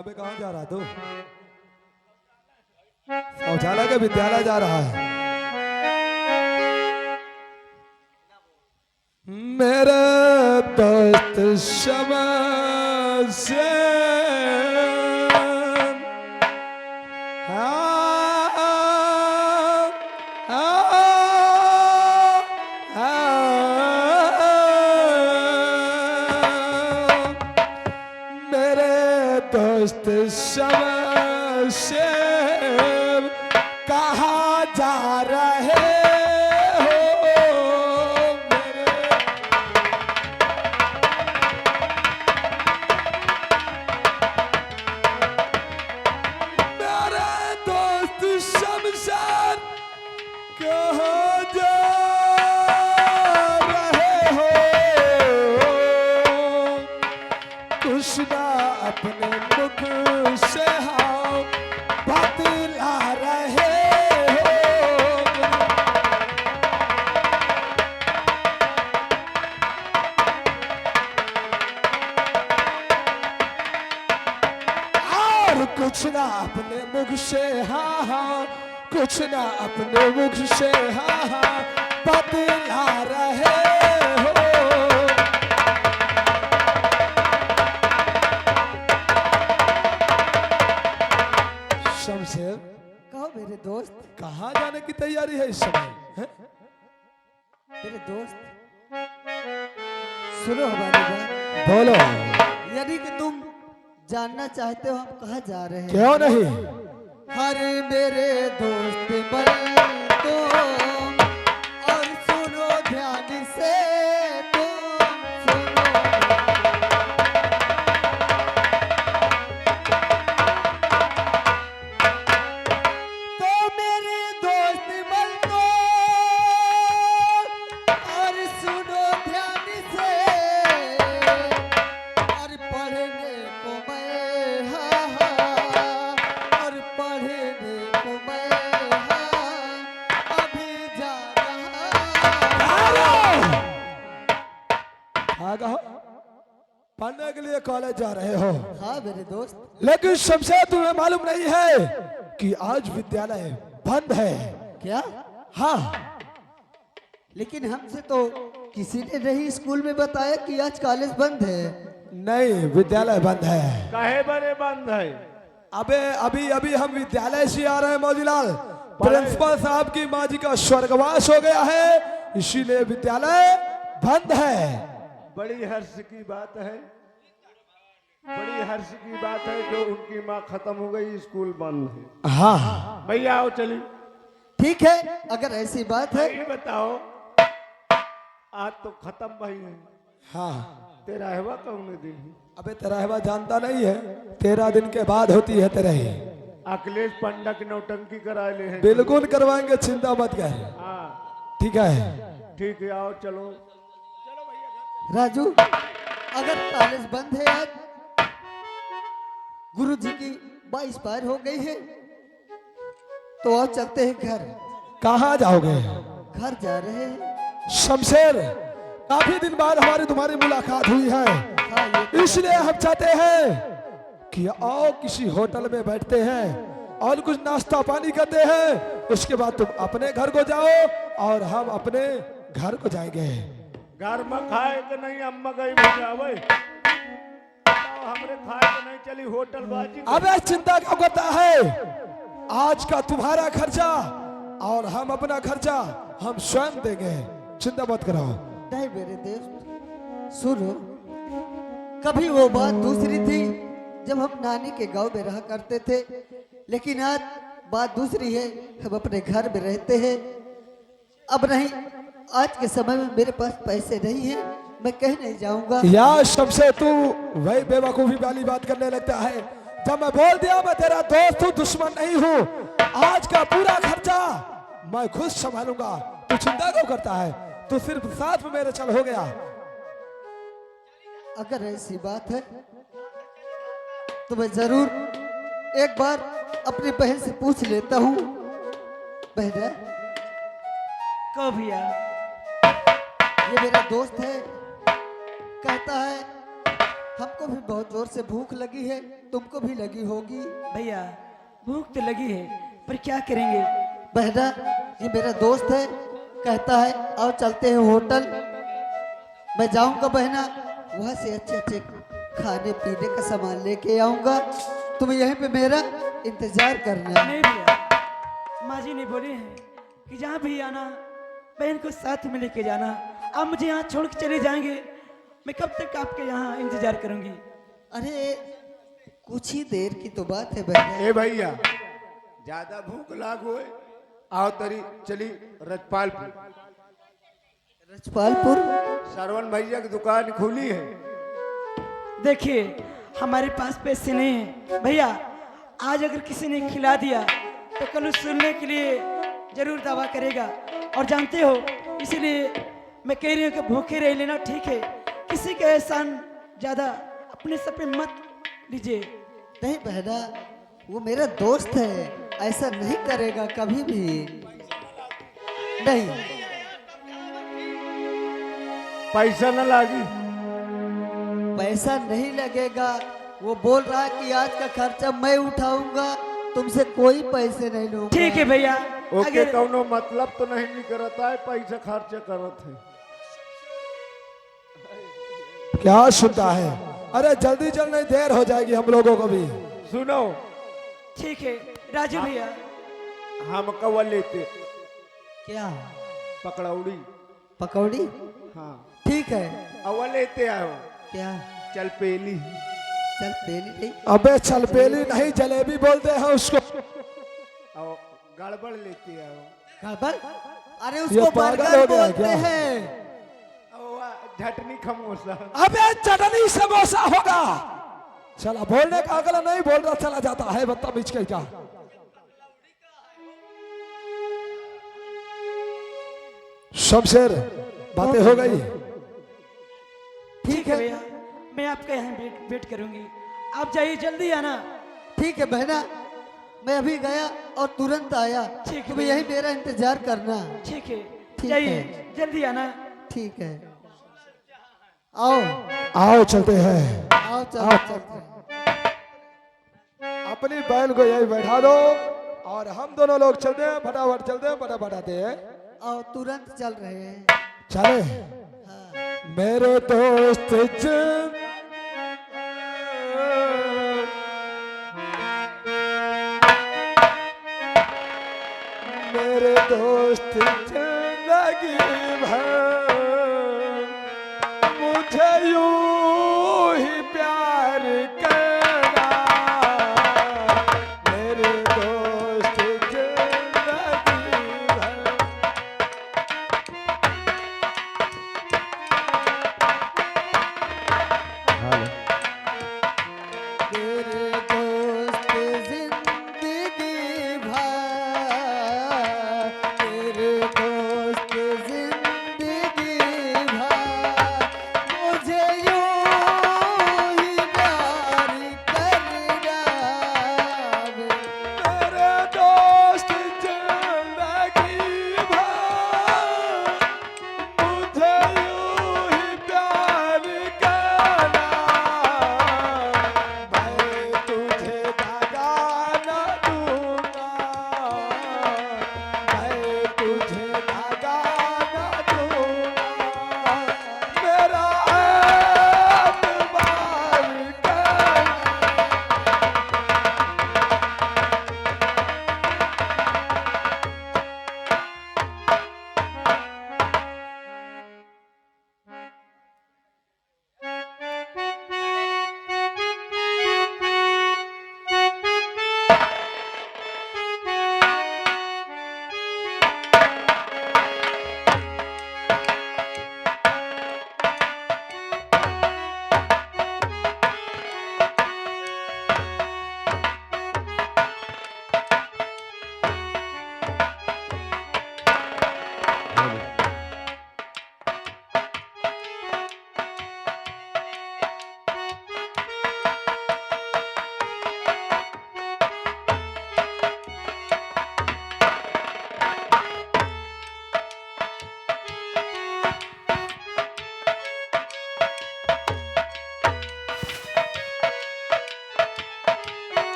अबे कहाँ जा रहा तू? शौचालय के विद्यालय जा रहा है। मेरे दोस्त शमशेर, मेरे दोस्त शमशेर कहाँ जा रहे हो? मेरे दोस्त शमशेर कहाँ जा रहे हो? कुछ ना अपने मुख से हाँ बतला रहे हो। और कुछ ना अपने मुख से हाँ हाँ, कुछ ना अपने मुख से हाँ हाँ बतला रहे हो। शमशेर, कहो मेरे दोस्त। कहाँ जाने की तैयारी है इस समय? हैं? मेरे दोस्त सुनो हमारी बात। बोलो। यदि कि तुम जानना चाहते हो हम कहाँ जा रहे हैं। क्यों नहीं? हरे मेरे दोस्त बन तो और सुनो ध्यान से तुम सुनो। तो मेरे दोस्त बन तो और सुनो ध्यान से और पढ़ने को मैं हाँ और पढ़ने को मैं अभी जा रहा। पढ़ने के लिए कॉलेज जा रहे हो? हाँ मेरे दोस्त। लेकिन शमशेर तुम्हें मालूम नहीं है कि आज विद्यालय बंद है। क्या? हाँ। लेकिन हमसे तो किसी ने नहीं स्कूल में बताया कि आज कॉलेज बंद है। नहीं, विद्यालय बंद है। काहे बने बंद है? अबे अभी अभी हम विद्यालय से आ रहे हैं मौजीलाल। प्रिंसिपल साहब की माँ जी का स्वर्गवास हो गया है, इसीलिए विद्यालय बंद है। बड़ी हर्ष की बात है, बड़ी हर्ष की बात है जो उनकी माँ खत्म हो गई, स्कूल बंद है। हाँ भैया आओ चली। ठीक है, अगर ऐसी बात है। ये बताओ, आज तो खत्म भाई है, हाँ। तेरा हवा कौन दिन है? अबे तेरहवा जानता नहीं है? 13 दिन के बाद होती है तेरही। अखिलेश पंडा की नौटंकी करा ले हैं। बिल्कुल करवाएंगे, चिंता मत कर। हाँ ठीक है। ठीक है, आओ चलो। राजू, अगर कॉलेज बंद है आज, गुरुजी की 22 पार हो गई है, तो आओ चलते हैं घर। कहाँ जाओगे? घर जा रहे हैं। शमशेर, काफी दिन बाद हमारी तुम्हारी मुलाकात हुई है, हाँ ये तो इसलिए हम चाहते हैं कि आओ किसी होटल में बैठते हैं और कुछ नाश्ता पानी करते हैं, उसके बाद तुम अपने घर को जाओ और हम अपने घर को जाएंगे। घर में खाए कि नहीं? अम्मा गई बुझावे, बताओ हमरे खाए कि नहीं चली होटल बाजी? अबे चिंता क्यों करता है? आज का तुम्हारा खर्चा और हम अपना खर्चा हम स्वयं देंगे, चिंता मत करो। नहीं मेरे दोस्त, सुनो, कभी वो बात दूसरी थी जब हम नानी के गांव में रहा करते थे, लेकिन आज बात दूसरी है, हम अपने घर में रहते हैं। अब नहीं, आज के समय में मेरे पास पैसे नहीं है, मैं कह नहीं जाऊंगा। यार शमशेर, तू वही बेवकूफी वाली बात करने लगता है। जब मैं बोल दिया मैं तेरा दोस्त हूँ, दुश्मन नहीं हूँ। आज का पूरा खर्चा मैं खुद संभालूंगा, तू चिंता क्यों करता है? तू सिर्फ साथ में मेरे चल हो गया। अगर ऐसी बात है तो मैं जरूर एक बार अपनी बहन से पूछ लेता हूँ। बहना, कहो भैया। ये मेरा दोस्त है, कहता है हमको भी बहुत जोर से भूख लगी है, तुमको भी लगी होगी। भैया भूख तो लगी है, पर क्या करेंगे। बहना, ये मेरा दोस्त है, कहता है आओ चलते हैं होटल। मैं जाऊंगा बहना, वहां से अच्छे अच्छे खाने पीने का सामान लेके आऊंगा। तुम यहीं पे मेरा इंतजार करना। नहीं भैया, माँ जी ने बोले हैं कि जहाँ भी आना बहन को साथ में लेके जाना। आप मुझे यहाँ छोड़ के चले जाएंगे, मैं कब तक आपके यहाँ इंतजार करूंगी। अरे कुछ ही देर की तो बात है बहना। ए भैया, ज्यादा भूख लागो है, आओ तरी चली रजपालपुर। रजपालपुर? श्रवण भैया की दुकान खुली है। देखिए हमारे पास पैसे नहीं है भैया, आज अगर किसी ने खिला दिया तो कल उस सुनने के लिए जरूर दावा करेगा। और जानते हो, इसलिए मैं कह रही हूँ कि भूखे रह लेना ठीक है, किसी का एहसान ज्यादा अपने सर पे मत लीजिए। नहीं बहना, वो मेरा दोस्त है, ऐसा नहीं करेगा कभी भी। नहीं, पैसा न लागी। पैसा नहीं लगेगा। वो बोल रहा है कि आज का खर्चा मैं उठाऊंगा, तुमसे कोई पैसे नहीं लूंगा। ठीक है भैया, ओके, अगर कौनो मतलब तो नहीं करता है, पैसा खर्च करत है। क्या सुनता है? अरे जल्दी चलने, देर हो जाएगी हम लोगों को भी। सुनो, ठीक है राजू भैया। हम कवा लेते क्या? पकड़ौड़ी। पकौड़ी? हाँ, ठीक है। अवा लेते आओ। क्या? चल पेली। चल पेली नहीं, अबे छलपेली नहीं, जलेबी बोलते हैं उसको। और गड़बड़ लेते आओ। गड़बड़? अरे ये उसको पागल बर्गर हो गया बोलते क्या? हैं। और झटनी खमोसा। अबे चटनी समोसा होगा। चला, बोलने का अगला नहीं बोल रहा, चला जाता है बदतमीज के क्या। शमशेर, बातें हो गई? ठीक है भैया, मैं आपके यहाँ वेट करूंगी, आप जाइए जल्दी आना। ठीक है बहना, मैं अभी गया और तुरंत आया। ठीक है तुम भैया। यही मेरा इंतजार करना। ठीक है, ठीक जाइए है। जल्दी आना। ठीक है, आओ आओ चलते हैं। आओ, चलो चलते हैं। अपनी बैल को यही बैठा दो और हम दोनों लोग चलते हैं, फटाफट चलते हैं, फटाफट आते हैं। आओ, तुरंत चल रहे हैं। चले हाँ। मेरे दोस्त मेरे दोस्त जिंदगी भर मुझे यूं ही प्यार करना। मेरे दोस्त जिंदगी भर। तेरे दोस्त जिंदगी भर, तेरे दोस्त जिंदगी भर मुझे यूं ही प्यार करना। मेरे दोस्त जिंदगी भर मुझे यूं ही प्यार करना।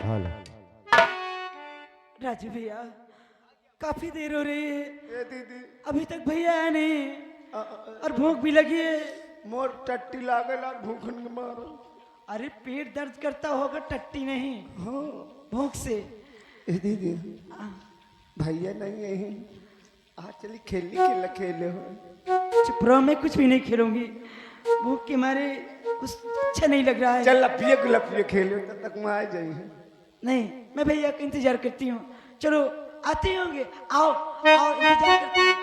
हाल राजू भैया काफी देर हो रही है, ए दीदी अभी तक भैया आया नहीं अ- अ- और भूख भी लगी है। मोर टट्टी लागेला भूखन के मारो। अरे पेट दर्द करता होगा, टट्टी नहीं, हाँ भूख से। ए दीदी भैया नहीं यही आज चली खेलने खेले हो। चुप रहो, मैं कुछ भी नहीं खेलूंगी, भूख के मारे कुछ अच्छा नहीं लग रहा है। चल लपिए खेले तब तक मैं आ जाइए। नहीं, मैं भैया का इंतजार करती हूँ। चलो आते ही होंगे, आओ आओ इंतजार करती हूँ।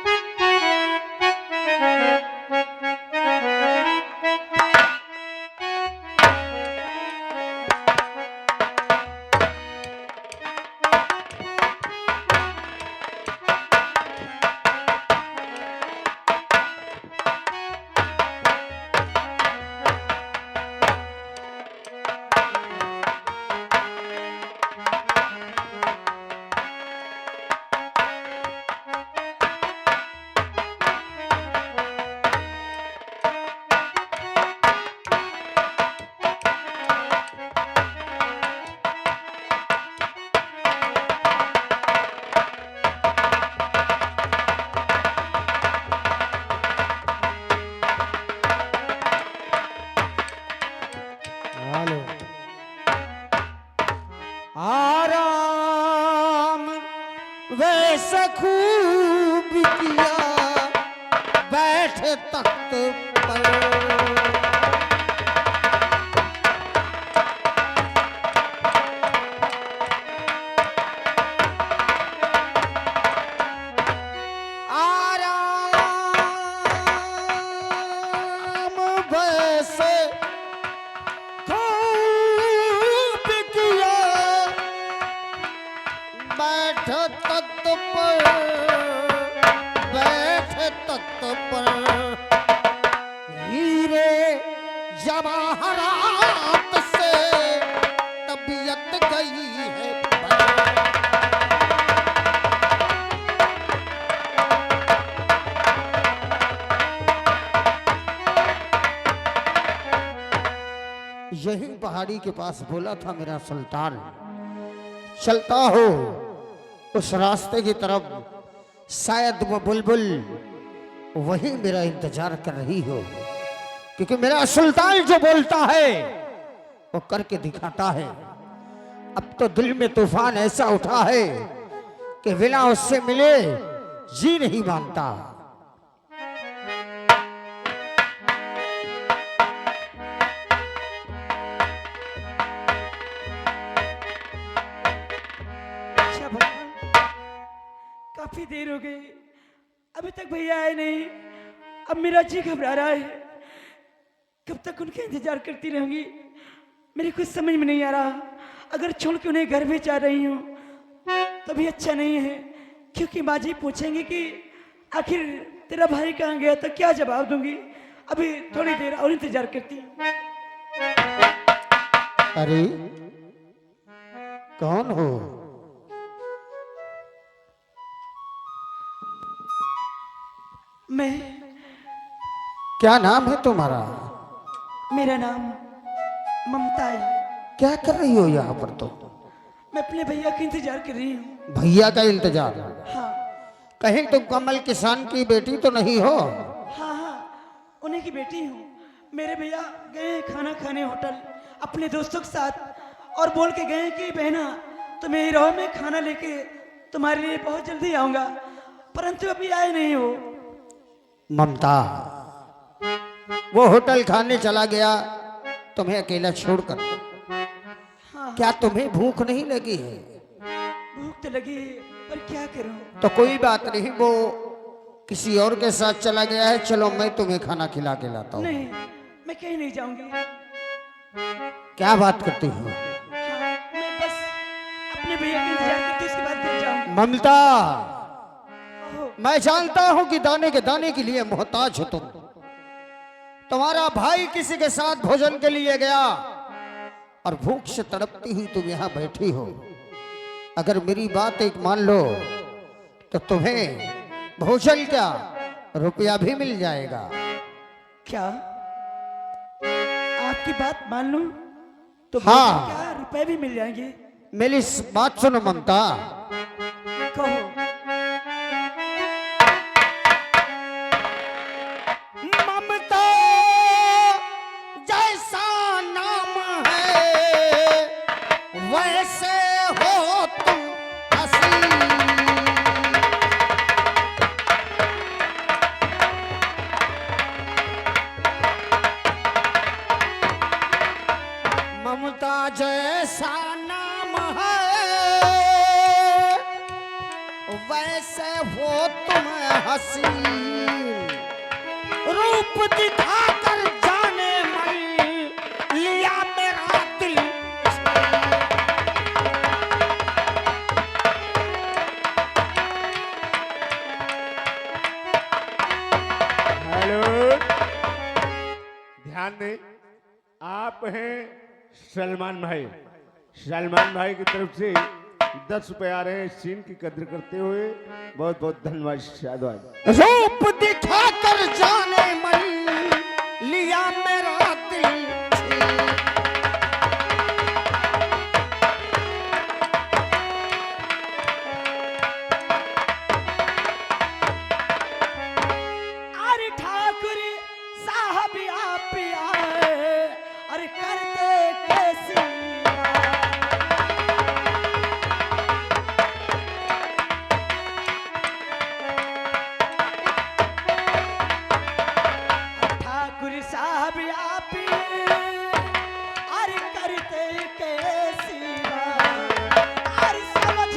हेलो आराम वैसा खूब किया बैठ तख्त पर आराम वैसे खूब किया बैठ तख्त पर बैठ तख्त पर हीरे जवाहरात से तबीयत गई है यही पहाड़ी के पास बोला था मेरा सुल्तान, चलता हो उस रास्ते की तरफ, शायद वो बुलबुल वही मेरा इंतजार कर रही हो, क्योंकि मेरा सुल्तान जो बोलता है वो करके दिखाता है। अब तो दिल में तूफान ऐसा उठा है कि बिना उससे मिले जी नहीं मानता। अच्छा भगवान, काफी देर हो गई, अभी तक भैया आए नहीं। अब मेरा जी घबरा रहा है, कब तक उनका इंतजार करती रहूंगी, मेरे कुछ समझ में नहीं आ रहा। अगर छोड़ के उन्हें घर भी जा रही हूँ तो भी अच्छा नहीं है, क्योंकि माँ जी पूछेंगे कि आखिर तेरा भाई कहाँ गया, तो क्या जवाब दूंगी। अभी थोड़ी देर और इंतजार करती हूँ। अरे कौन हो? मैं, क्या नाम है तुम्हारा? मेरा नाम ममता है। क्या कर रही हो यहाँ पर तुम? मैं अपने भैया का इंतजार कर रही हूँ। भैया का इंतजार? हाँ कहीं तुम कमल किसान की बेटी तो नहीं हो? हाँ हाँ, उन्हीं की बेटी हूँ। मेरे भैया गए हैं खाना खाने होटल अपने दोस्तों के साथ, और बोल के गए हैं कि बहना तुम्हें रहो, मैं खाना लेके तुम्हारे लिए बहुत जल्दी आऊँगा, परंतु अभी आए नहीं हो। ममता, वो होटल खाने चला गया तुम्हें अकेला छोड़कर। हाँ क्या तुम्हें भूख नहीं लगी है? भूख तो लगी है, पर क्या करूँ। तो कोई बात नहीं, वो किसी और के साथ चला गया है, चलो मैं तुम्हें खाना खिला के लाता हूँ। नहीं, मैं कहीं नहीं जाऊंगी। क्या बात करती हो? हाँ, मैं बस अपने भैया का इंतजार करती, उसके बाद फिर जाऊंगी। ममता, ओहो, मैं जानता हूं कि दाने के दाने के लिए मोहताज हो तुम। तुम्हारा भाई किसी के साथ भोजन के लिए गया और भूख से तड़पती हुई तुम यहाँ बैठी हो। अगर मेरी बात एक मान लो तो तुम्हें भोजन क्या रुपया भी मिल जाएगा। क्या आपकी बात मान लूं तो हाँ। क्या रुपए भी मिल जाएंगे? मेरी बात सुनो ममता। कहो। ममता जैसा नाम है वैसे हो तुम हसी। ममता जैसा नाम है वैसे हो तुम हसी। रूप दिखाकर जाने मन लिया मेरा दिल। हेलो, ध्यान दें, आप हैं सलमान भाई। सलमान भाई की तरफ से 10 रुपए आ रहे हैं। सीन की कद्र करते हुए बहुत बहुत धन्यवाद शाहबाज। रूप दिखाकर जाने मन लिया मेरा दिल। अरे ठाकुर साहब आप आए, अरे करते कैसी ठाकुर साहब आप अरे करते कैसी अरे समझ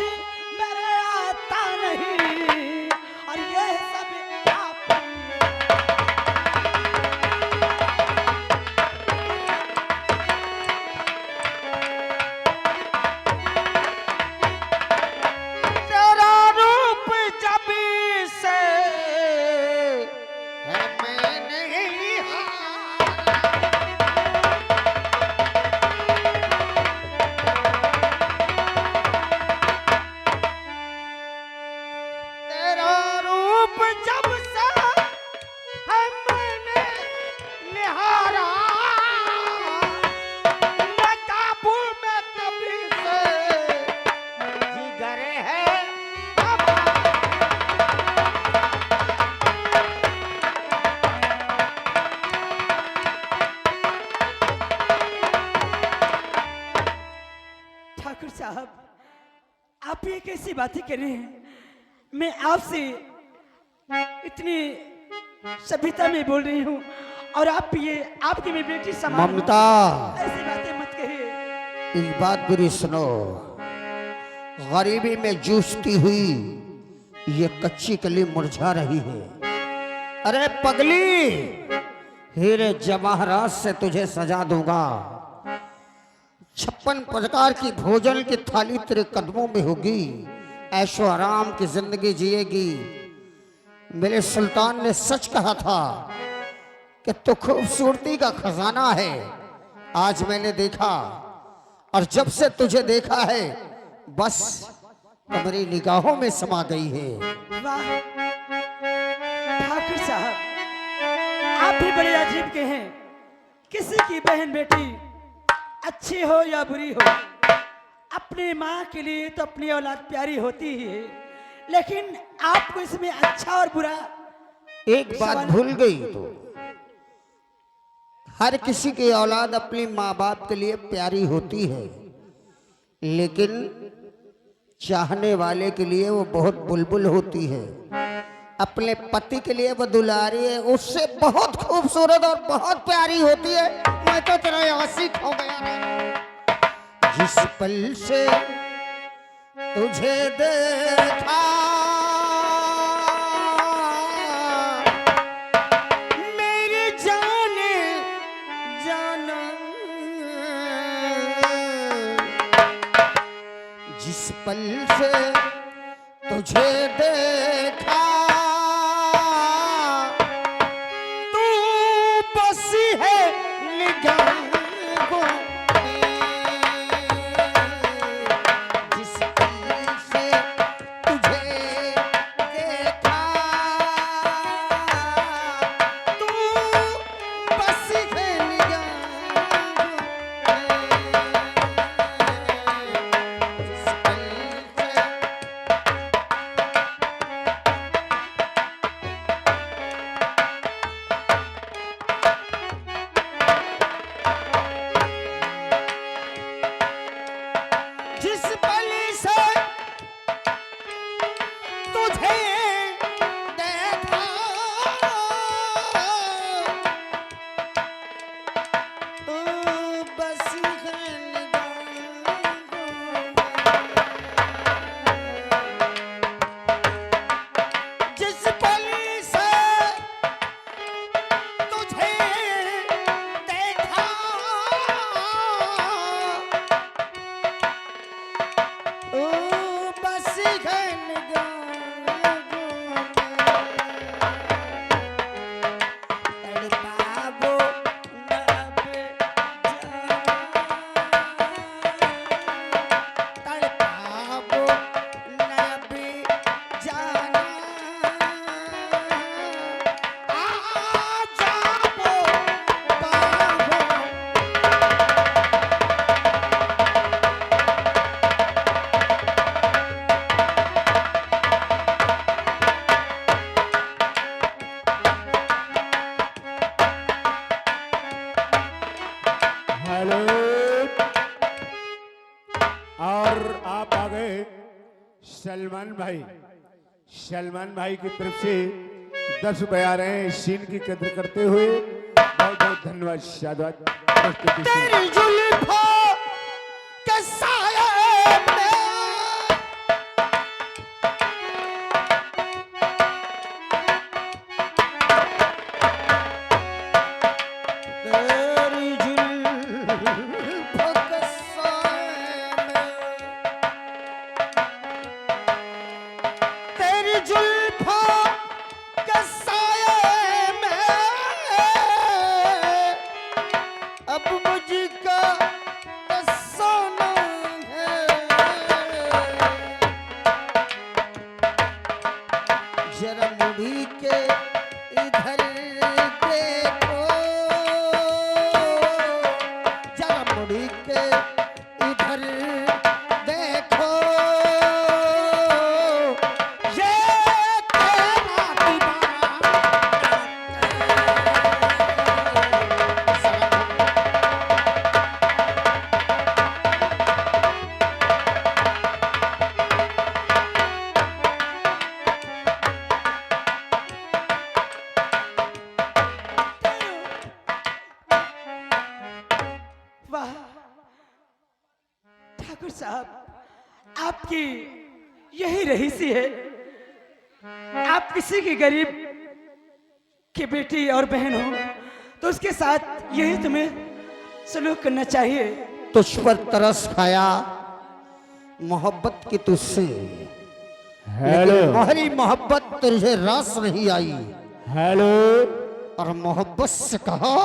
मेरे आता नहीं और ये सब आप तेरा रूप जब से है मैंने तेरा रूप जब से है मैंने निहारा। न काबू में तभी से जिगर है ठाकुर साहब आप ये कैसी बातें कर रहे हैं। मैं आपसे इतनी सभ्यता में बोल रही हूँ और आप ये आपकी मेरी बेटी समान हूँ। ममता, ऐसी बातें मत कहिए। एक बात बुरी सुनो। गरीबी में जूझती हुई ये कच्ची कली मुरझा रही है। अरे पगली, हीरे जवाहरात से तुझे सजा दूंगा। 56 प्रकार की भोजन की थाली तेरे कदमों में होगी। ऐशो आराम की जिंदगी जिएगी। मेरे सुल्तान ने सच कहा था कि तू खूबसूरती का खजाना है। आज मैंने देखा और जब से तुझे देखा है बस तुम्हारी निगाहों में समा गई है। वाह ठाकुर साहब आप भी बड़े अजीब के हैं। किसी की बहन बेटी अच्छी हो या बुरी हो, अपनी माँ के लिए तो अपनी औलाद प्यारी होती ही है, लेकिन आपको इसमें अच्छा और बुरा एक बात भूल गई तो, हर किसी की औलाद अपनी माँ बाप के लिए प्यारी होती है, लेकिन चाहने वाले के लिए वो बहुत बुलबुल होती है। अपने पति के लिए वो दुलारी है, उससे बहुत खूबसूरत और बहुत प्यारी होती है। मैं तो तेरा आशिक हो गया रे। जिस पल से तुझे देखा मेरी जाने जाना, जिस पल से तुझे देखा तू बसी है निगाहों में। जिस पल से तुझे देखा तू बसी है निगाहों में। जिस पल से तुझे देखा बस जिस पल से तुझे देखा बस हेलो। और आप आ गए सलमान भाई। सलमान भाई की तरफ से 10 रुपए आ रहे हैं सीन की कदर करते हुए। बहुत बहुत धन्यवाद। शाबाश। तेरी जुल्फों के साये में तेरी जुल्फों के साये में तेरी जुल्फों के साये में अब मुझका सोना है। जरा मुड़ी के इधर देखो जरा मुड़ी के इधर देखो ये तेरा दीवाना वाह ठाकुर साहब, आपकी यही रहीसी है। आप किसी की गरीब की बेटी और बहन हो तो उसके साथ यही तुम्हें सलूक करना चाहिए। तुझ पर तरस खाया मोहब्बत की तुझसे, हेलो। लेकिन तुम्हारी मोहब्बत तुझे रास नहीं आई हेलो। और मोहब्बत से कहा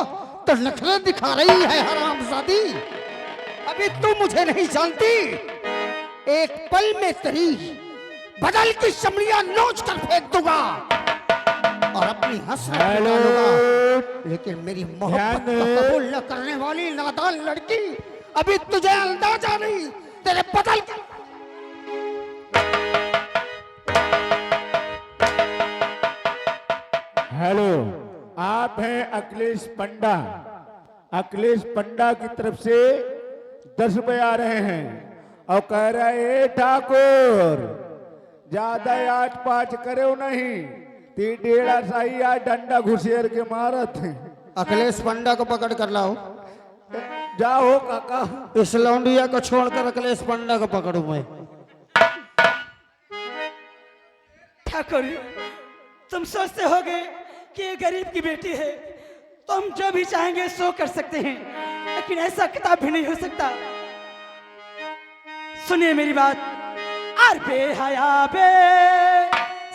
तो नखरे दिखा रही है हरामजादी। अभी तू मुझे नहीं जानती, एक पल में तेरी बदल की चमड़ियां नोच कर फेंक दूंगा और अपनी हसरत हेलो। मिटा लूंगा। लेकिन मेरी मोहब्बत को ध्यान। कबूल न करने वाली नादान लड़की, अभी तुझे अंदाजा नहीं तेरे बदल का। हेलो। आप हैं अखिलेश पंडा। अखिलेश पंडा की तरफ से 10 रुपए आ रहे हैं और कह रहे ए ठाकुर ज्यादा आठ पाँच करे नहीं, ती डेढ़ा सही आ डंडा घुसेर के मारत है। अखिलेश पंडा को पकड़ कर लाओ। जाओ काका। इस लौंडिया को छोड़कर अखिलेश पंडा को पकड़ू मैं। ठाकुर, तुम सोचते होगे कि ये गरीब की बेटी है तो हम जो भी चाहेंगे सो कर सकते हैं, लेकिन ऐसा किताब भी नहीं हो सकता। सुनिए मेरी बात। आर बेहया बे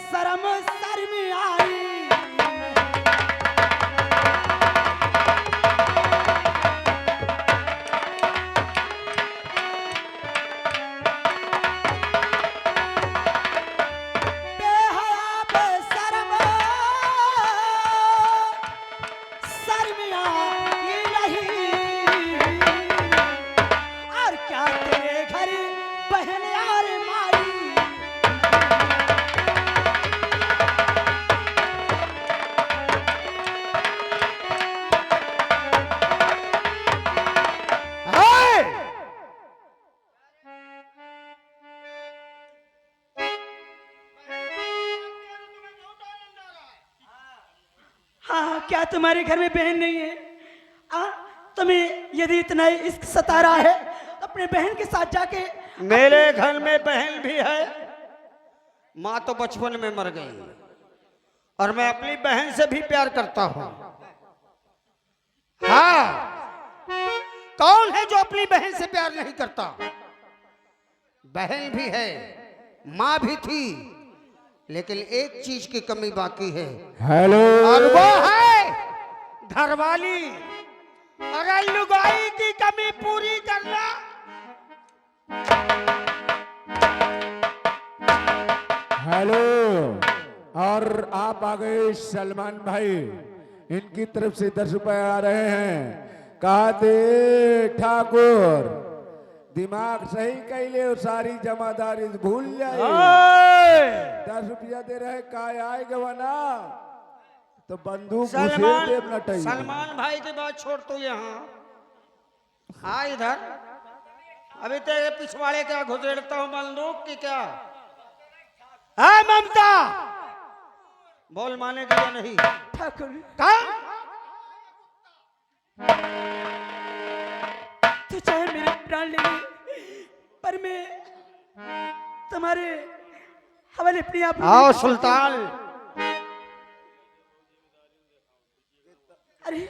शर्म शर्म आई, क्या तुम्हारे घर में बहन नहीं है? तुम्हें यदि इतना इश्क सता रहा है तो अपने बहन के साथ जाके। मेरे घर में बहन भी है, माँ तो बचपन में मर गई, और मैं अपनी बहन से भी प्यार करता हूँ। हाँ, कौन है जो अपनी बहन से प्यार नहीं करता? बहन भी है, माँ भी थी, लेकिन एक चीज की कमी बाकी है। हेलो, और वो है घरवाली। अगर लुगाई की कमी पूरी करना। हेलो, और आप आ गए सलमान भाई, इनकी तरफ से 10 रुपए आ रहे हैं। कहा थे ठाकुर, दिमाग सही कैले, सारी जमादारी भूल जाए। 10 रुपया दे रहे, का आएगा वना तो बंदूक सलमान, देव नटाई। सलमान भाई की बात छोड़ तो यहाँ आ इधर। अभी तेरे पिछवाड़े क्या घुसेड़ता हूँ बंदूक की क्या? है ममता, बोल मानेगी या नहीं? ठाकुर, कहा? तो चाहे मेरे प्राण ले ले, पर मैं तुम्हारे हवाले अपने आप। आओ सुल्तान। अरे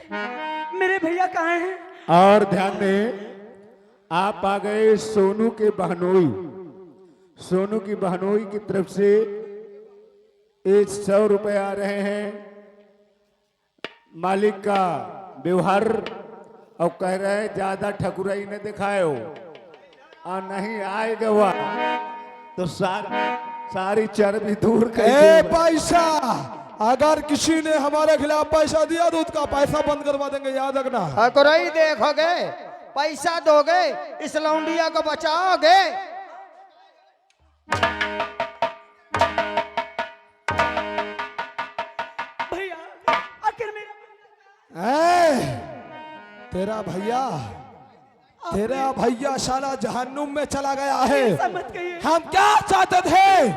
मेरे भैया कहाँ हैं? और ध्यान दें, आप आ गए सोनू के बहनोई। सोनू की बहनोई की तरफ से 100 रुपए आ रहे हैं। मालिक का व्यवहार, और कह रहे हैं ज्यादा ठकुराई न दिखाए हो, और नहीं आएगा वह तो सारी चर्बी दूर कर ए पैसा, अगर किसी ने हमारे खिलाफ पैसा दिया तो उसका पैसा बंद करवा देंगे, याद रखना। ठकुराई देखोगे, पैसा दोगे, इस लौंडिया को बचाओगे। भैया आखिर मेरा तेरा भैया साला जहन्नुम में चला गया है। ऐसा मत कहिए। हम क्या चाहते थे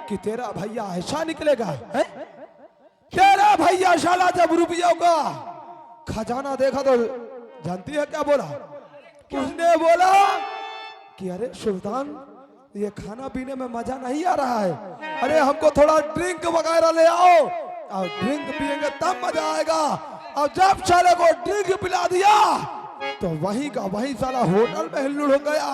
कि तेरा भैया ऐसा निकलेगा है? तेरा भैया साला जब रुपयों का खजाना देखा तो जानती है क्या बोला? उसने बोला कि अरे सुल्तान, ये खाना पीने में मजा नहीं आ रहा है, अरे हमको थोड़ा ड्रिंक वगैरह ले आओ, और ड्रिंक पियेंगे तब मजा आएगा। और जब साले को ड्रिंक पिला दिया तो वहीं का वहीं साला होटल में हिल्लुड़ हो गया,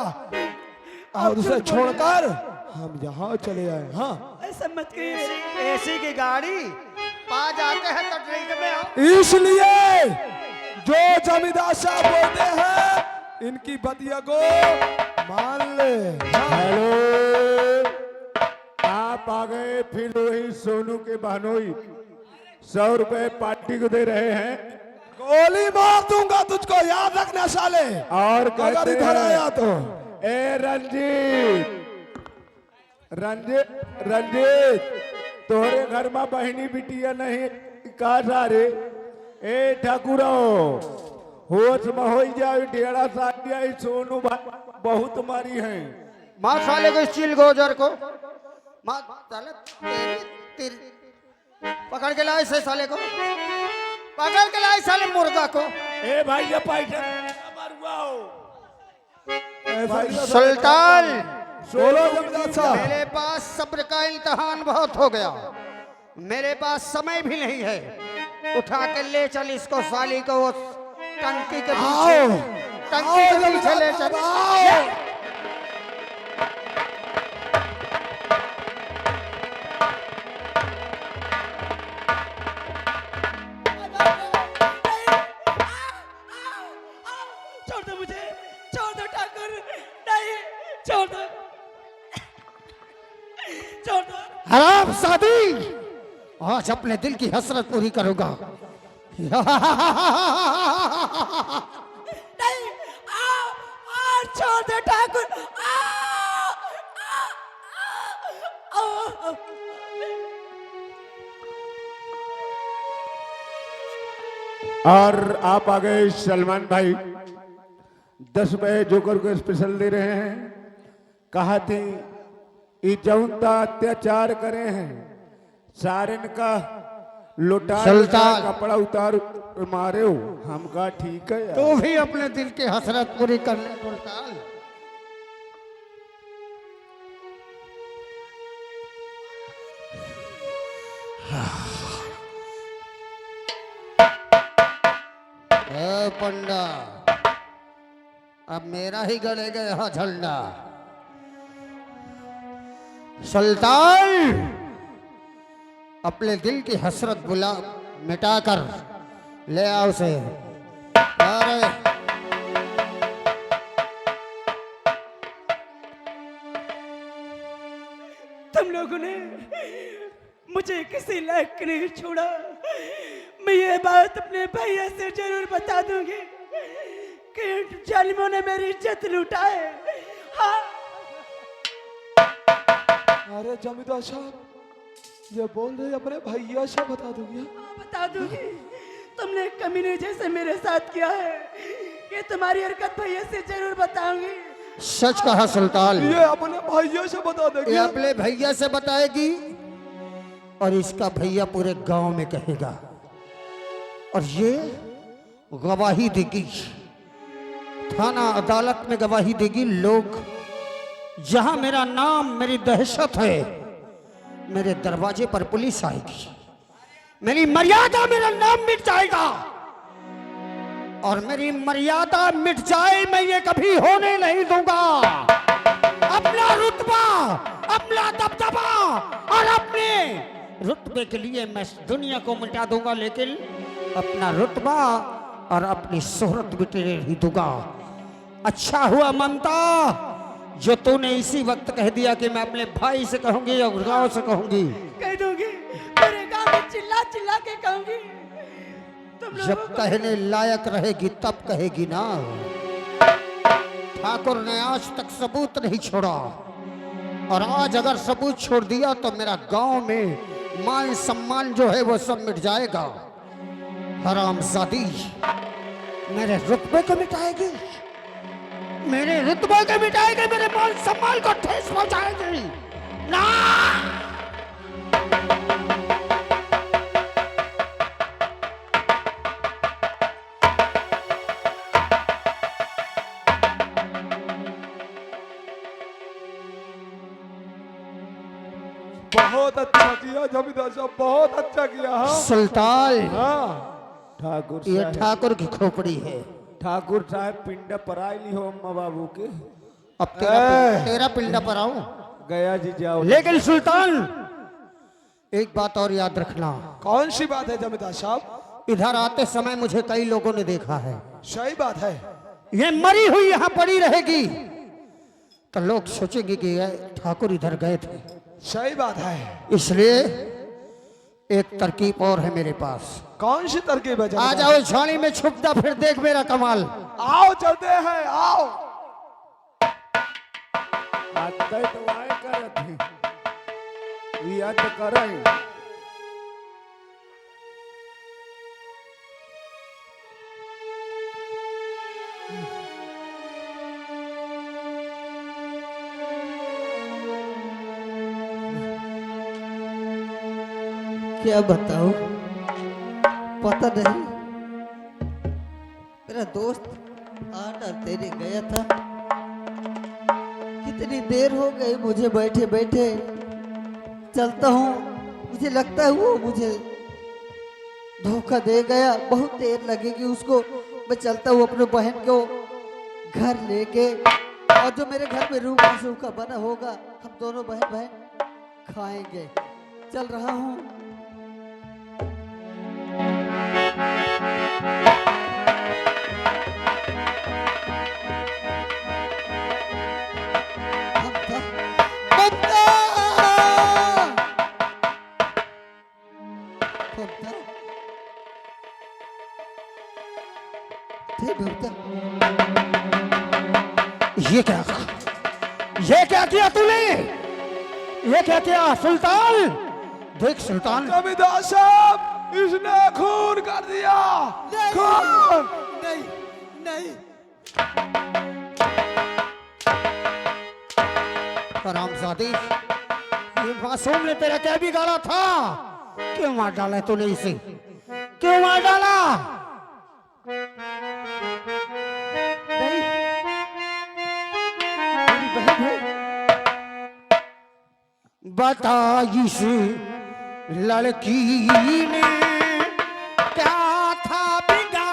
और उसे छोड़कर हम यहाँ चले आए। हाँ, ऐसा मत कहिए। एसी की गाड़ी पा जाते हैं तो ड्रिंक में आओ। इसलिए जो जमींदार साहब बोलते हैं इनकी बतिया को मान ले। हेलो, आप आ गए फिर वही सोनू के बहनोई 100 रुपए पार्टी को दे रहे हैं। गोली मार दूंगा तुझको, याद रखना साले। और अगर कहते इधर आया तो ए रंजीत, तोहरे घर में बहनी बिटिया नहीं का सारे? ए ठाकुर, होश में हो जाए, 1.5 साल सोनू बहुत मारी है। माँ साले को, स्टील गोजर को माँ साले, पकड़ के लाए से साले को, पकड़ के लाए साले मुर्गा को। ए भाई, ये पैसा मारुआ हो। सुल्तान, बोलो जमींदार साहब। मेरे पास सब्र का इम्तिहान बहुत हो गया, मेरे पास समय भी नहीं है। उठा के ले चल इसको, साली को, वो टंकी के पीछे, टंकी के पीछे ले चल। छोड़ दो मुझे, छोड़ दो ठाकुर, नहीं छोड़ दो, छोड़ दो। हराम शादी, आज अपने दिल की हसरत पूरी करूंगा। नहीं, छोड़ दो ठाकुर। और आप आ गए सलमान भाई, 10 रुपए जोकर को स्पेशल दे रहे हैं। कहा थी ये जौनता अत्याचार करे हैं सारिन का लुटा सुल्तान। कपड़ा उतार मारे हो, हम कहा ठीक है यार। तू भी अपने दिल की हसरत पूरी कर ले सुल्तान। ए पंडा, अब मेरा ही गड़ेगा यहाँ झंडा। सुल्तान, अपने दिल की हसरत बुला मिटाकर ले आओ उसे। अरे तुम लोगों ने मुझे किसी लायक नहीं छोड़ा। मैं ये बात अपने भैया से जरूर बता दूंगी कि जालिमों ने मेरी इज्जत लूटा है। हाँ, अरे जमींदार साहब, ये बोल रहे अपने भैया से बता दूंगी। बता दूंगी। तुमने कमीने जैसे मेरे साथ किया है, ये तुम्हारी हरकत भैया से जरूर बताऊंगी। सच कहा सुल्तान, ये अपने भैया से बता ये देगी। अपने भैया से बताएगी और इसका भैया पूरे गांव में कहेगा और ये गवाही देगी, थाना अदालत में गवाही देगी। लोग जहां मेरा नाम, मेरी दहशत है, मेरे दरवाजे पर पुलिस आएगी, मेरी मर्यादा, मेरा नाम मिट जाएगा। और मेरी मर्यादा मिट जाए, मैं ये कभी होने नहीं दूंगा। अपना रुतबा, अपना दबदबा और अपने रुतबे के लिए मैं दुनिया को मिटा दूंगा, लेकिन अपना रुतबा और अपनी शोहरत मिटने नहीं दूंगा। अच्छा हुआ ममता जो तूने इसी वक्त कह दिया कि मैं अपने भाई से कहूंगी और गांव से कहूंगी। कह दूंगी, पूरे गांव में चिल्ला चिल्ला के कहूंगी। तुम लोगों जब को कहने लायक रहेगी तब कहेगी ना। ठाकुर ने आज तक सबूत नहीं छोड़ा और आज अगर सबूत छोड़ दिया तो मेरा गांव में मान सम्मान जो है वो सब मिट जाएगा। हरामजादी मेरे रुतबे को मिटाएगी, मेरे रुतबे को मिटाएगी, मेरे मान सम्मान को ठेस पहुंचाएगी ना। बहुत अच्छा किया जमींदार साहब, बहुत अच्छा किया। हाँ सुल्तान, हाँ, ठाकुर ये साहब, ठाकुर की खोपड़ी है। ठाकुर साहब पिंड पराई ली हो अम्मा बाबू के। अब तेरा पिंडा पर आऊं। गया जी जाओ। लेकिन सुल्तान, एक बात और याद रखना, कौन सी बात है जमींदार साहब? इधर आते समय मुझे कई लोगों ने देखा है। सही बात है। ये मरी हुई यहाँ पड़ी रहेगी तो लोग सोचेंगे कि ये ठाकुर इधर गए थे। सही बात है। इसलिए एक तरकीब और है मेरे पास। कौन सी तरकीब है आ जमींदार? जाओ झाड़ी में छुप जा, फिर देख मेरा कमाल। आओ चलते हैं, आओ। आते तो आए करत ही, याद करें। क्या बताओ, पता नहीं मेरा दोस्त आटा तेरे गया था। कितनी देर हो गई मुझे बैठे बैठे। चलता हूँ, मुझे लगता है वो मुझे धोखा दे गया। बहुत देर लगेगी उसको। मैं चलता हूँ अपने बहन को घर लेके, और जो मेरे घर में रूखा सूखा बना होगा हम दोनों बहन बहन खाएंगे। चल रहा हूँ। ये क्या किया तूने? ये क्या किया सुल्तान? देख सुल्तान, जमींदार साहब, इसने खून कर दिया। खून। नहीं नहीं, हरामजादी, ये मासूम ने तेरा क्या बिगाड़ा था? क्यों मार डाला है तूने इसे? क्यों मार डाला? नहीं, मेरी बहन है। बता इस लड़की ने क्या था बिगाड़?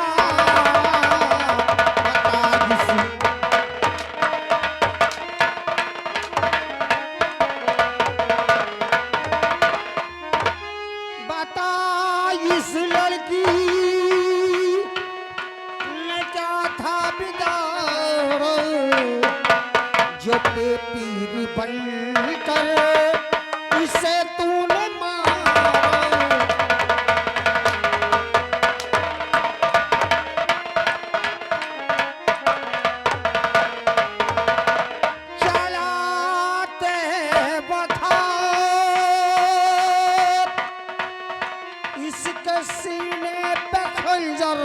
बता इस लड़की ने क्या था बिगाड़ जो पीर बनकर इसे तूने मारा? चलाते बता इसके सीने पे खंजर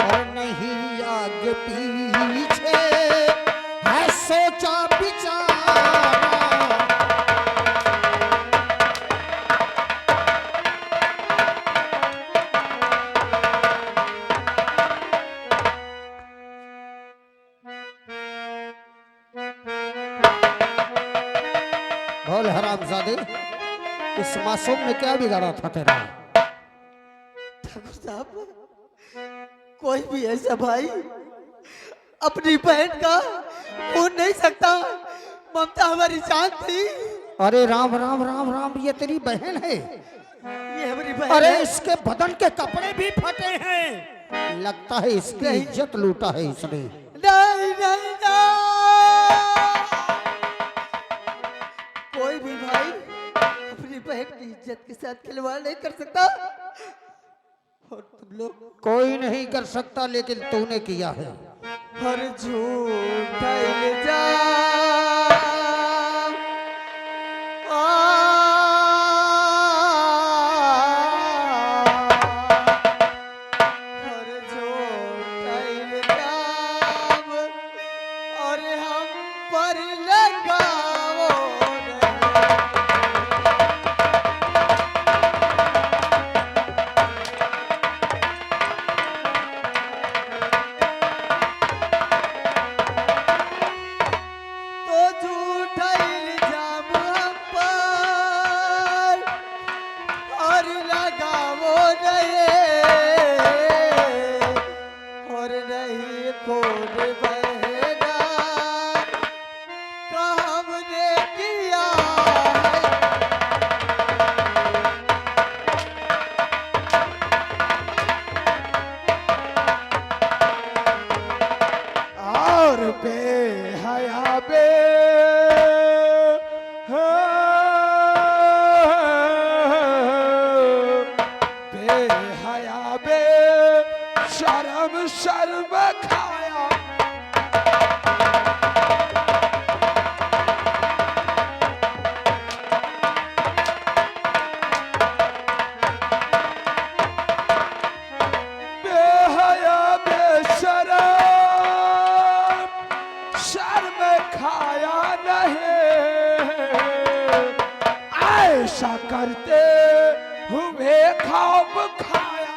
और नहीं आगे पीछे है सोचा विचार। बोल हरामजादे, इस मासूम ने क्या बिगाड़ा था तेरा? ठाकुर साहब, कोई भी ऐसा भाई अपनी बहन का खून नहीं सकता। ममता हमारी जान थी। अरे राम राम राम राम, ये तेरी बहन है? ये हमारी बहन अरे है। इसके बदन के कपड़े भी फटे हैं। लगता है इसकी इज्जत लूटा है इसने। नहीं नहीं नहीं, कोई भी भाई अपनी बहन की इज्जत के साथ खिलवाड़ नहीं कर सकता। और तुम लोग कोई नहीं कर सकता, लेकिन तूने किया है। हर झूठ इल्जाम हर झूठ इल्जाम और हम पर लगाओ तो झूठा इल्जाम हम पर और लगाओ नहीं और नहीं खून बहना का हमने किया है। और बेहया बेहया बे शर्म शर्म खाया। बेहया बेशरम शर्म खाया नहीं, ऐसा करते हुए खाब खाया।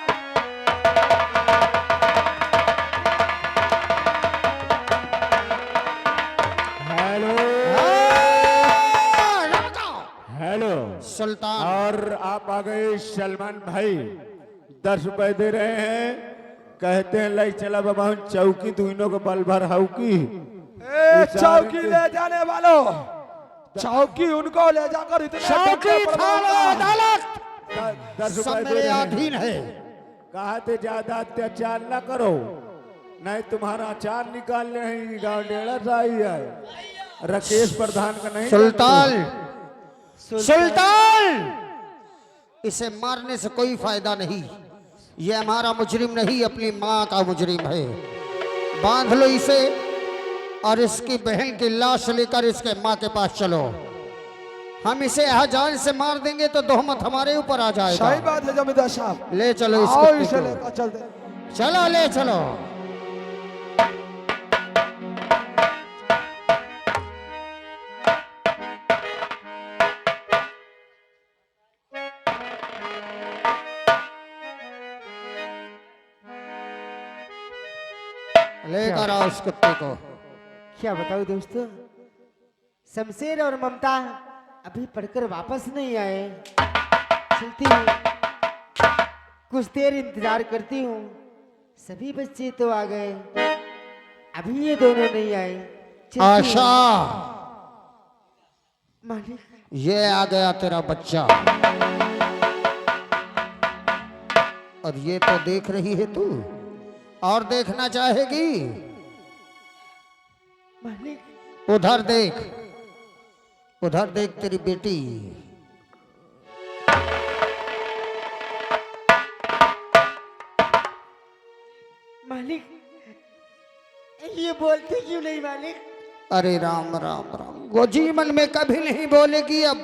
हेलो हेलो सुल्तान, और आप आ गए सलमान भाई, 10 रुपए दे रहे हैं। कहते हैं लाई चला बाबा चौकी दोनों को बल भर हाउकी। चौकी ले जाने वालों, चौकी उनको ले जाकर इतने चौकी धक्के थाना पड़वाऊंगा। अदालत 10 सब रुपए दे मेरे रहे हैं। अधीन है। कहा थे ज्यादा अत्याचार न करो, नहीं तुम्हारा अचार निकालने ही गाँव डेढ़ा साही है। राकेश प्रधान का नहीं सुल्तान, सुल्तान, इसे मारने से कोई फायदा नहीं। ये हमारा मुजरिम नहीं, अपनी माँ का मुजरिम है। बांध लो इसे और इसकी बहन की लाश लेकर इसके माँ के पास चलो। हम इसे जान से मार देंगे तो तोहमत हमारे ऊपर आ जाएगा। सही बात है जमींदार साहब, ले चलो इस आओ कुत्ते इसे को। लेकर चलते। चलो ले चलो। लेकर आओ उस कुत्ते को। क्या बताऊं दोस्तों, शमशेर और ममता अभी पढ़कर वापस नहीं आए। चलती हूँ, कुछ देर इंतजार करती हूँ। सभी बच्चे तो आ गए, अभी ये दोनों नहीं आए। चलती हूँ। आशा, मालिक, ये आ गया तेरा बच्चा। और ये तो देख रही है तू, और देखना चाहेगी? मालिक, उधर देख, उधर देख तेरी बेटी। मालिक, ये बोलते क्यों नहीं मालिक? अरे राम राम राम, वो जीवन में कभी नहीं बोलेगी। अब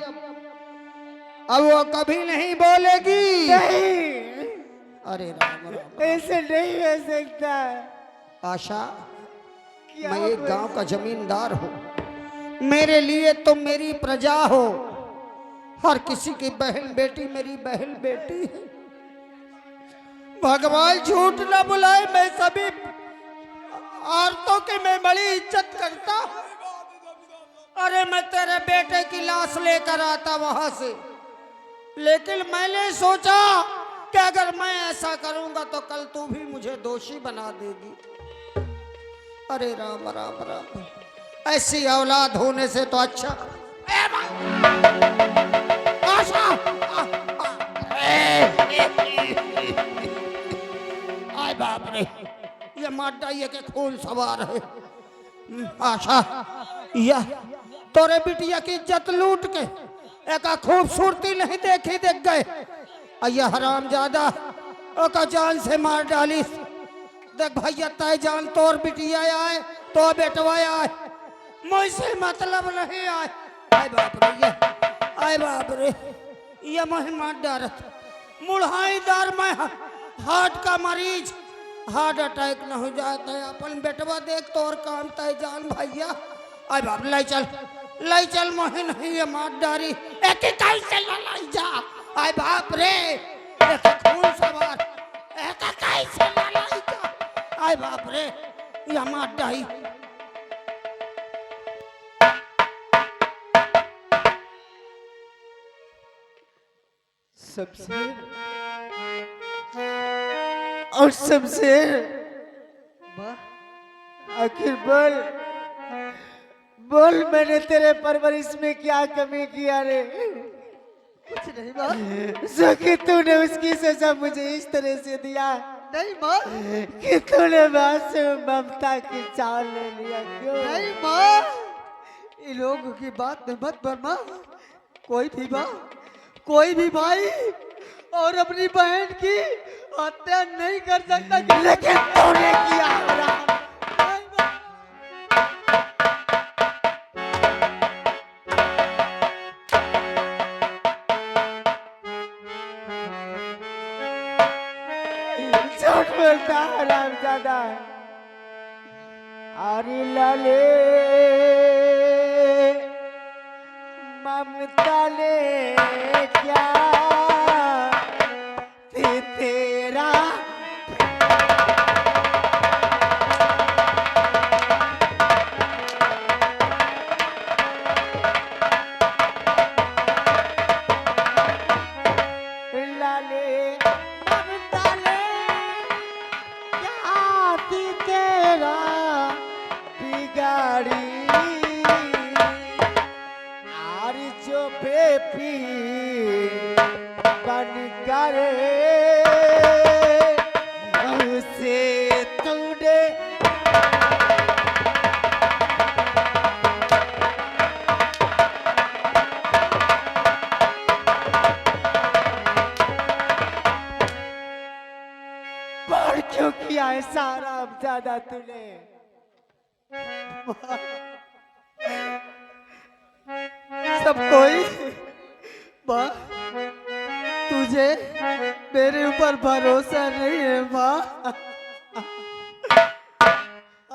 वो कभी नहीं बोलेगी। नहीं, अरे राम राम। ऐसे नहीं हो सकता। आशा, क्या मैं एक बोल- गांव का जमींदार हूँ, मेरे लिए तुम मेरी प्रजा हो। हर किसी की बहन बेटी मेरी बहन बेटी है। भगवान झूठ न बुलाए, मैं सभी औरतों की मैं बड़ी इज्जत करता हूं। अरे मैं तेरे बेटे की लाश लेकर आता वहां से, लेकिन मैंने सोचा कि अगर मैं ऐसा करूंगा तो कल तू भी मुझे दोषी बना देगी। अरे राम राम राम, ऐसी औलाद होने से तो अच्छा। आशा, आय बाप रे, ये माडा ये के खून सवार है। आशा, यह तोरे बिटिया की इज्जत लूट के एक खूबसूरती नहीं देखी देख गए। यह हरामजादा ओका जान से मार डाली। देख भैया, तय जान तोर बिटिया आए तो बेटवा आए, मुझसे मतलब नहीं आए। आय बाप रे, ये आय बाप रे, ये महिमा डरत मुढ़ाईदार में हार्ट का मरीज, हार्ट अटैक न हो जाता है। अपन बेटवा देख तो और काम तय जान भैया। आय बाप, लाई चल मोहे नहीं ये मार डारी, एक कैसे लाई जा। आय बाप रे, एक खून सवार, एक कैसे लाई जा। आय बाप रे, ये मार डाई। शमशेर और शमशेर, आखिर बोल बोल, मैंने तेरे परवरिश में क्या कमी किया रे? कुछ नहीं माँ। सखी, तूने उसकी सजा मुझे इस तरह से दिया नहीं माँ, कि तूने मासूम ममता की जान ले लिया। क्यों? नहीं माँ, इन लोगों की बात में मत भर माँ। कोई भी माँ, कोई भी भाई और अपनी बहन की हत्या नहीं कर सकता, लेकिन तूने किया हराम। नहीं माँ। झूठ बोलता हरामजादा। अरे लाले, ममता ने क्या तेरा लाले, ममता ने क्या तेरा बिगाड़ी। आर जो बेपी बन कर उसे तूने बढ़ क्यों किया है सारा ज्यादा तूने? सब कोई माँ, तुझे मेरे ऊपर भरोसा नहीं है माँ।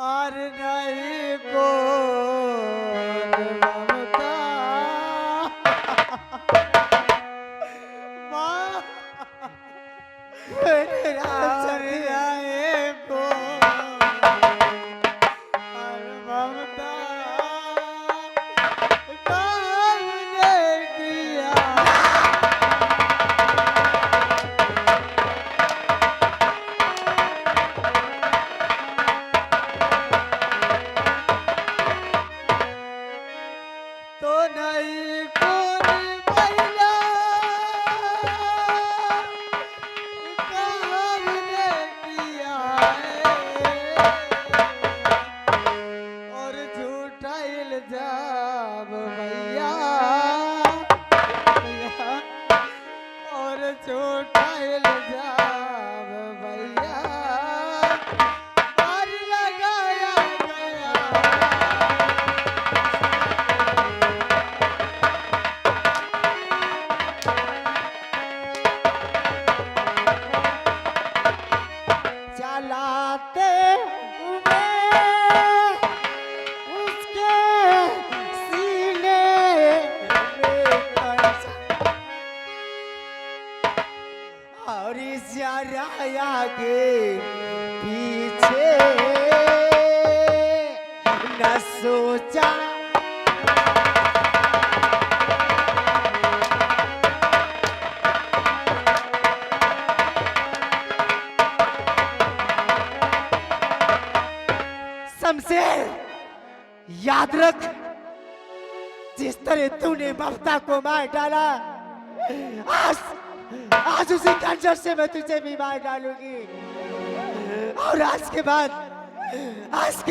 और नहीं बोल ममता। माँ, मेरे और नहीं बोल भैया भैया और छोटा इल्जाम भैया और लगाया गया चलाते हुए उसके सीने में कैसा और जरा आगे पीछे न सोचा शमशेर याद रख जिस तरह तूने ममता को मार डाला आज आज उसी खंजर से मैं तुझे भी मार डालूंगी और आज के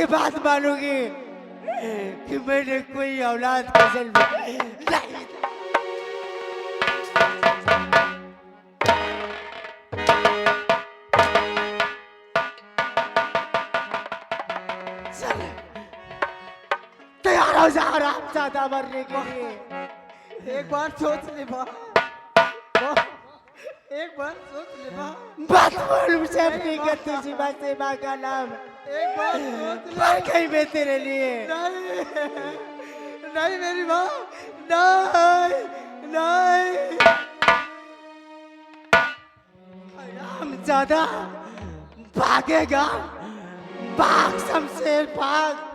बाद मानूंगी कि मैंने कोई औलाद का जन्म नहीं चल तैयार हो जा रामजादा मरने के लिए एक बार सोच ले माँ एक बार सोच ले माँ बात बोल मुझे अपनी गद्दी माँ से माँ का नाम एक बार सोच ले मर गई मैं तेरे लिए नहीं नहीं मेरी माँ नहीं नहीं रामजादा भागेगा भाग शमशेर भाग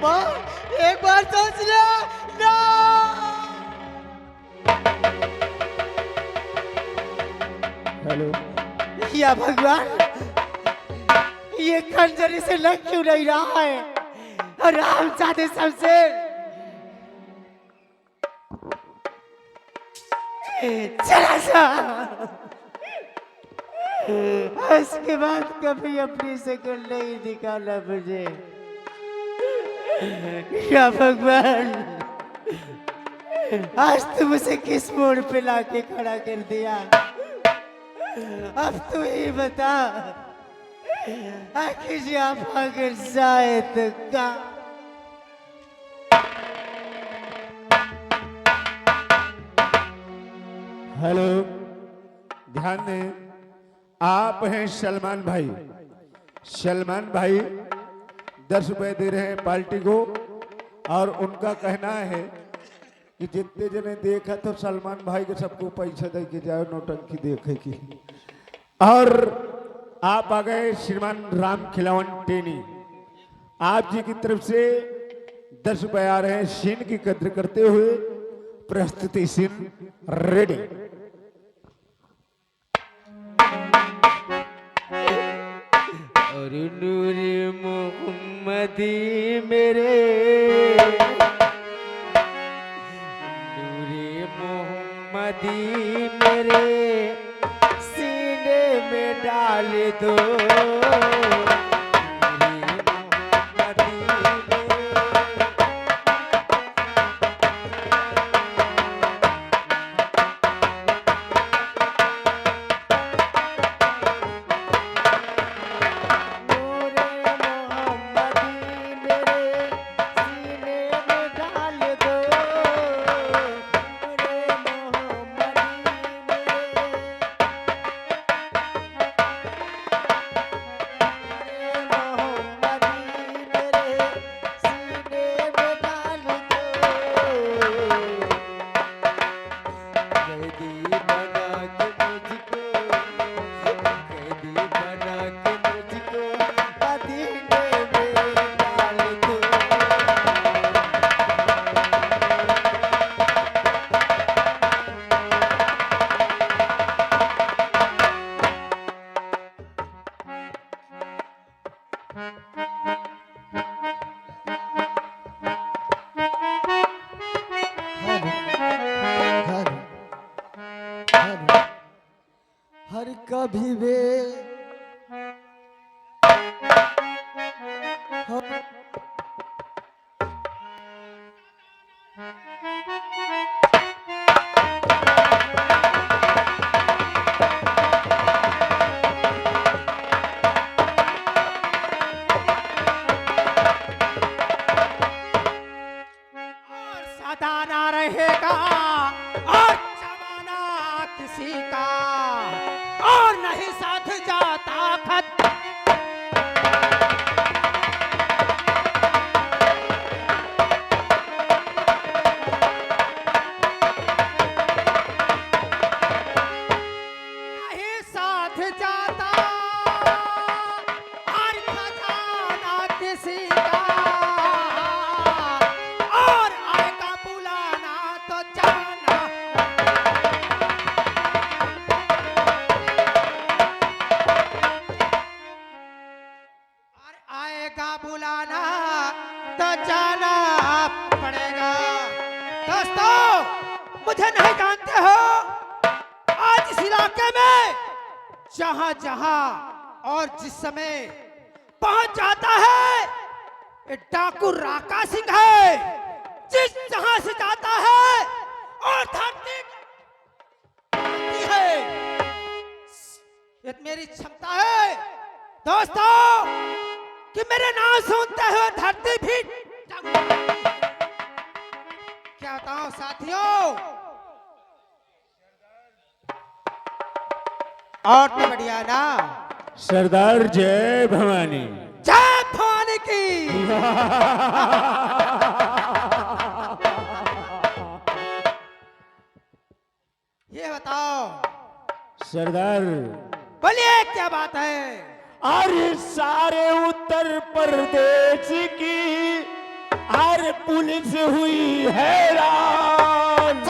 माँ एक बार सोच ले ना हेलो या भगवान ये खंजर इसे लग क्यों नहीं रहा है रामजादे शमशेर चला जा इसके बाद कभी अपनी शक्ल नहीं दिखाना मुझे या भगवान आज तुम उसे किस मोड़ पे लाके खड़ा कर दिया अब तू ही बता आखिर यहाँ अगर जाए तो का हेलो ध्यान दें आप हैं सलमान भाई। सलमान भाई 10 रुपए दे रहे हैं पार्टी को और उनका कहना है कि जितने जने देखा तो सलमान भाई के सबको पैसा दे के जाओ नौटंकी देखे की। और आप आ गए श्रीमान राम खिलावन टेनी, आप जी की तरफ से 10 रुपए आ रहे हैं। सीन की कद्र करते हुए प्रस्तुति सीन रेडी। और नूरे मोहम्मदी मेरे नूरे मोहम्मदी मेरे सीने में डाल दो कभी वे और सदा ना रहेगा और जमाना किसी का और नहीं साथ जाता खत नहीं साथ जाता और खजाना किसी का और आएगा बुलाना तो जाना और आएगा बुलाना तो जाना पड़ेगा। दोस्तों, मुझे नहीं जानते हो, आज इस इलाके में जहां जहां और जिस समय पहुंच जाता है ये डाकू राका सिंह है। जिस जहां से जाता है और धरती कांपती है, ये मेरी क्षमता है दोस्तों कि मेरे नाम सुनते हुए धरती भी क्या बताऊं साथियों। और तो बढ़िया ना। सरदार जय भवानी। जय भवानी की। ये बताओ सरदार, बोलिए क्या बात है। अरे सारे उत्तर प्रदेश की हर पुलिस हुई हैरान,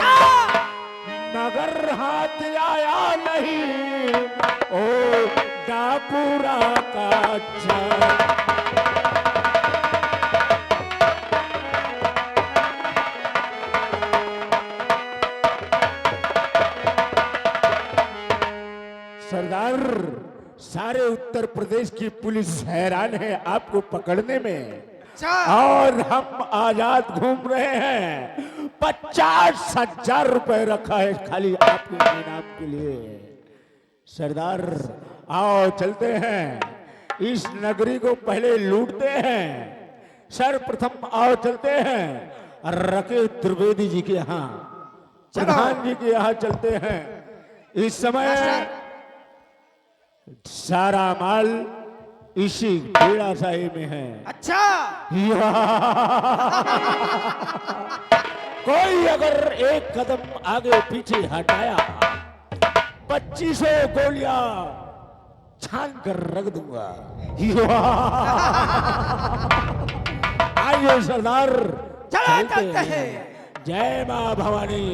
मगर हाथ आया नहीं ओ डाकूरा का छान। सरदार, सारे उत्तर प्रदेश की पुलिस हैरान है आपको पकड़ने में, और हम आजाद घूम रहे हैं। 50,000 रुपए रखा है खाली आपके इनाम के लिए। सरदार, आओ चलते हैं, इस नगरी को पहले लूटते हैं। सर्वप्रथम आओ चलते हैं रके त्रिवेदी जी के यहाँ, प्रधान जी के यहाँ चलते हैं। इस समय सारा माल इसी बेड़ा साही में है। अच्छा। कोई अगर एक कदम आगे पीछे हटाया 2500 गोलियां छान कर रख दूंगा। आइए सरदार, चलते हैं। जय मां भवानी,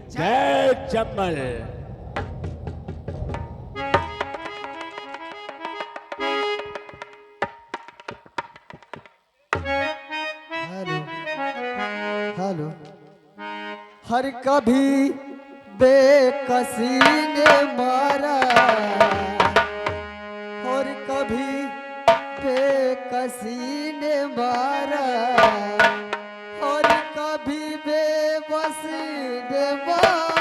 जय चम्बल। हेलो, हर कभी बेकसी ने मारा और कभी बेकसी ने मारा और कभी बेबसी ने मारा।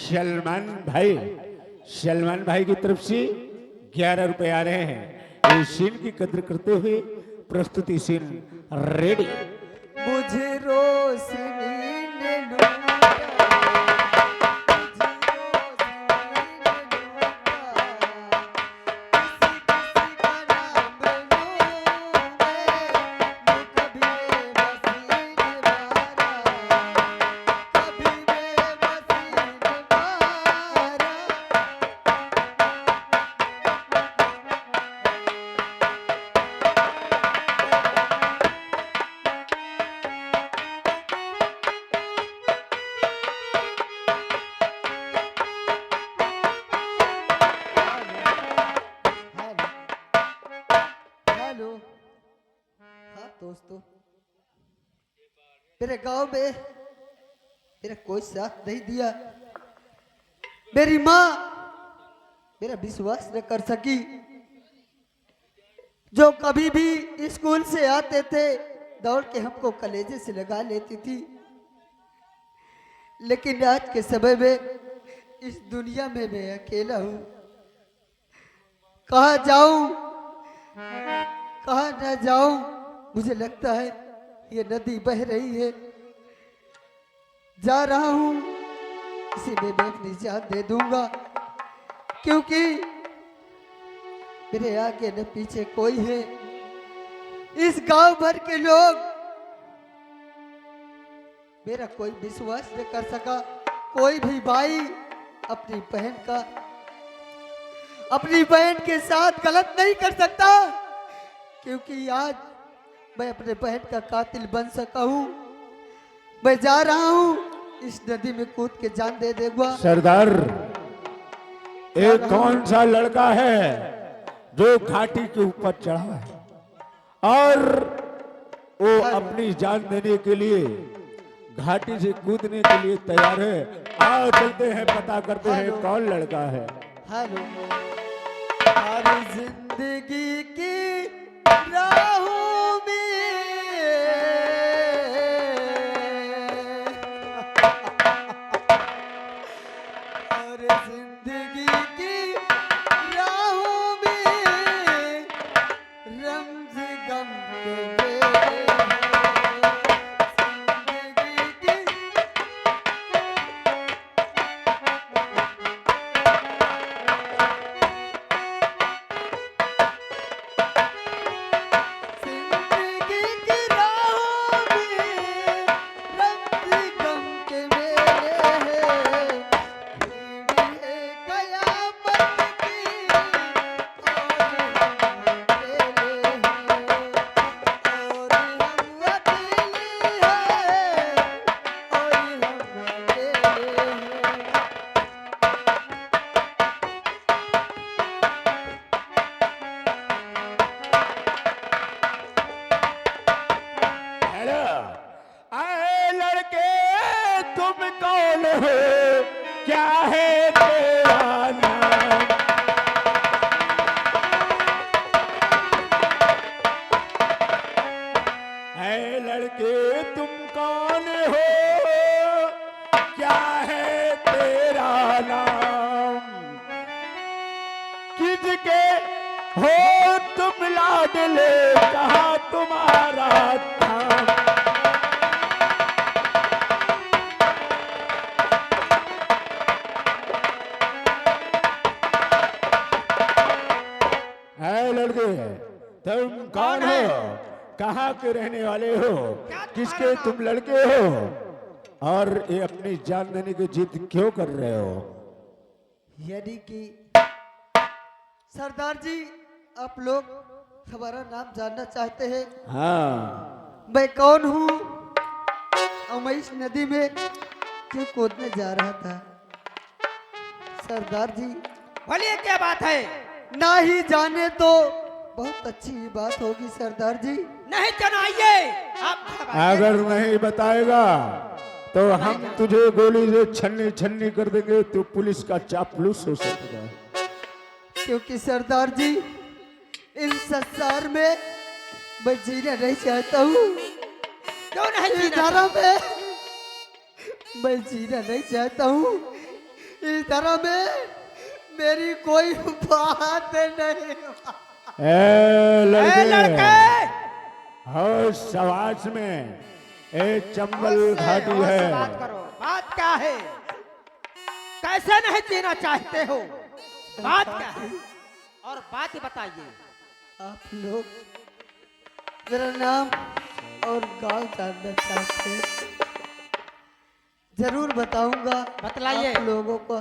सलमान भाई की तरफ से 11 रुपए आ रहे हैं। इस सीन की कद्र करते हुए प्रस्तुति सीन रेडी। मुझे रोशनी ने लूटा, हेलो। हाँ दोस्तों, मेरे गांव में मेरा कोई साथ नहीं दिया। मेरी माँ मेरा विश्वास न कर सकी। जो कभी भी स्कूल से आते थे दौड़ के हमको कलेजे से लगा लेती थी। लेकिन आज के समय में इस दुनिया में मैं अकेला हूँ। कहाँ जाऊं कहाँ न जाऊं। मुझे लगता है ये नदी बह रही है। जा रहा हूं, इसी में मैं अपनी जान दे दूंगा, क्योंकि मेरे आगे न पीछे कोई है। इस गांव भर के लोग मेरा कोई विश्वास न कर सका। कोई भी भाई अपनी बहन के साथ गलत नहीं कर सकता, क्योंकि आज मैं अपने बहन का कातिल बन सका हूँ। मैं जा रहा हूँ, इस नदी में कूद के जान दे दूंगा। सरदार, एक कौन सा लड़का है जो घाटी के ऊपर चढ़ा है और वो अपनी जान देने के लिए घाटी से कूदने के लिए तैयार है? आओ चलते हैं, पता करते हैं कौन लड़का है। हेलो। हर जिंदगी की राहों में हर जिंदगी की राहों में रमज़ गम के मेरे जिंदगी की क्या है तेरा नाम? ऐ लड़के तुम कौन हो, क्या है तेरा नाम? किसके हो तुम लाडले, कहाँ तुम्हारा धाम? तुम कौन हो, कहाँ के रहने वाले हो, किसके तुम लड़के हो और ये अपनी जान देने की जिद क्यों कर रहे हो? यानी कि सरदार जी, आप लोग हमारा नाम जानना चाहते हैं? हाँ। मैं कौन हूँ और मैं इस नदी में क्यों कूदने जा रहा था? सरदार जी बोलिए, क्या बात है? ना ही जाने तो बहुत अच्छी बात होगी सरदार जी। नहीं जनाइए आप। अगर नहीं बताएगा तो हम तुझे गोली से छन्नी छन्नी कर देंगे, तो पुलिस का चापलूस हो सकता है। क्योंकि सरदार जी, इस संसार में मैं जीना नहीं चाहता हूँ। क्यों नहीं इस जीना? धारा में मैं जीना नहीं चाहता हूँ। इस धर्म में मेरी कोई बात नहीं। ए लड़के होश आवाज में ए चंबल घाटी होश से है। बात करो। बात क्या है? कैसे नहीं जीना चाहते हो? बात क्या है? और बात बताइए। आप लोग मेरा नाम और गांव जानना चाहते हैं? जरूर बताऊंगा बतलाइए। आप लोगों को।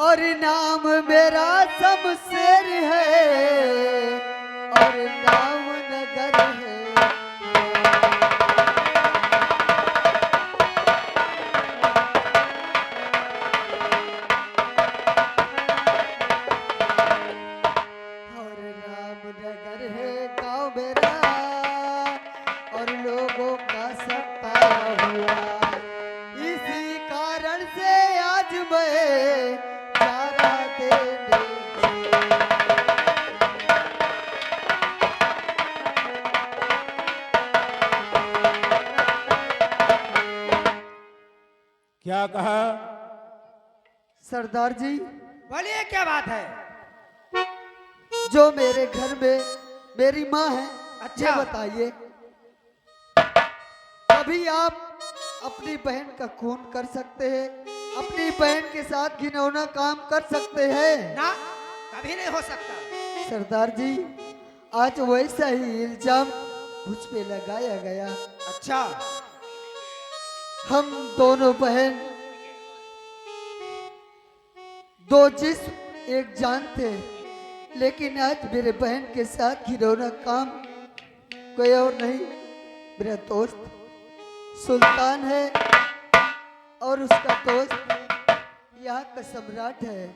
और नाम मेरा शमशेर है और नाम नगर है। और रामनगर है गांव मेरा और लोगों का सताया हुआ। इसी कारण से आज मैं चारा देने क्या कहा? सरदार जी, बोलिए क्या बात है? जो मेरे घर में मेरी माँ है, अच्छा। ये बताइए कभी आप अपनी बहन का खून कर सकते हैं? अपनी बहन के साथ घिनौना काम कर सकते हैं? ना, कभी नहीं हो सकता। सरदार जी, आज वैसा ही इल्जाम मुझ पे लगाया गया। अच्छा, हम दोनों बहन दो जिस्म एक जान थे, लेकिन आज मेरे बहन के साथ घिनौना काम कोई और नहीं, मेरा दोस्त सुल्तान है और उसका दोस्त यहाँ का सम्राट है।